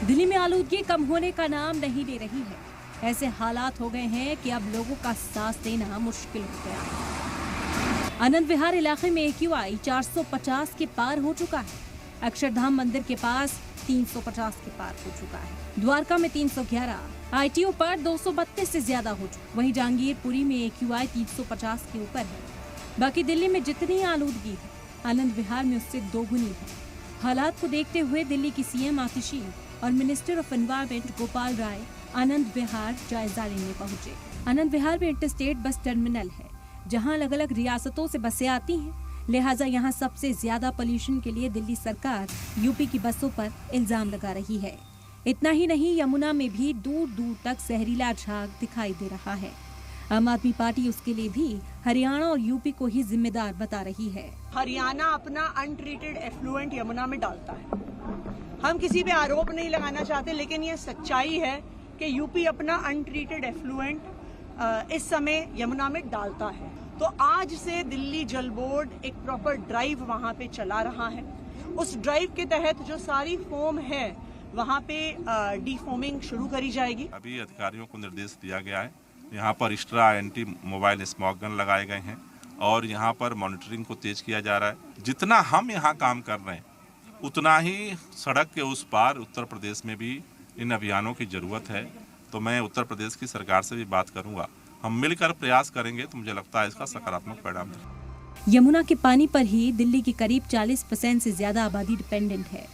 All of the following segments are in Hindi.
दिल्ली में आलूदगी कम होने का नाम नहीं ले रही है। ऐसे हालात हो गए हैं कि अब लोगों का सांस लेना मुश्किल हो गया है। आनंद विहार इलाके में AQI 450 के पार हो चुका है। अक्षरधाम मंदिर के पास 350 के पार हो चुका है। द्वारका में 311, ITO पर 232 से ज्यादा हो चुका। वहीं जहांगीरपुरी में AQI 350 के ऊपर है। बाकी दिल्ली में जितनी आलूदगी है, आनंद विहार में उससे दोगुनी है। हालात को देखते हुए दिल्ली की CM आतिशी और minister of environment Gopal Rai Anand Vihar जायजा लेने पहुंचे। आनंद विहार में इंटरस्टेट बस टर्मिनल है, जहां अलग अलग रियासतों से बसें आती हैं। लिहाजा यहां सबसे ज्यादा पोल्यूशन के लिए दिल्ली सरकार यूपी की बसों पर इल्जाम लगा रही है। इतना ही नहीं, यमुना में भी दूर दूर तक जहरीला झाग दिखाई दे रहा है। आम आदमी पार्टी उसके लिए भी हरियाणा और यूपी को ही जिम्मेदार बता रही है। हरियाणा अपना अनट्रीटेड एफ्लुएंट यमुना में डालता है। हम किसी पे आरोप नहीं लगाना चाहते, लेकिन ये सच्चाई है कि यूपी अपना अनट्रीटेड एफ्लुएंट इस समय यमुना में डालता है। तो आज से दिल्ली जल बोर्ड एक प्रॉपर ड्राइव वहां पे चला रहा है। उस ड्राइव के तहत जो सारी फोम है वहां पे डीफोमिंग शुरू करी जाएगी। अभी अधिकारियों को निर्देश दिया गया है, यहाँ पर extra anti mobile smog gun लगाए गए हैं और यहाँ पर मॉनिटरिंग को तेज किया जा रहा है। जितना हम यहाँ काम कर रहे हैं, उतना ही सड़क के उस पार उत्तर प्रदेश में भी इन अभियानों की जरूरत है। तो मैं उत्तर प्रदेश की सरकार से भी बात करूंगा, हम मिलकर प्रयास करेंगे तो मुझे लगता है इसका सकारात्मक परिणाम है। यमुना के पानी पर ही दिल्ली की करीब 40% से ज्यादा आबादी डिपेंडेंट है।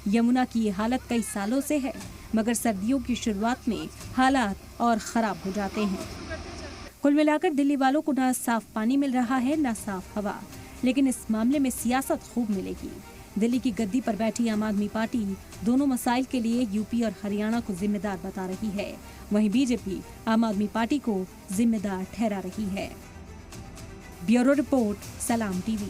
यमुना की ये हालत कई सालों से है, मगर सर्दियों की शुरुआत में हालात और खराब हो जाते हैं। कुल मिलाकर दिल्ली वालों को ना साफ पानी मिल रहा है, ना साफ हवा, लेकिन इस मामले में सियासत खूब मिलेगी। दिल्ली की गद्दी पर बैठी आम आदमी पार्टी दोनों मसाइल के लिए यूपी और हरियाणा को जिम्मेदार बता रही है। वहीं बीजेपी आम आदमी पार्टी को जिम्मेदार ठहरा रही है। ब्यूरो रिपोर्ट, सलाम TV।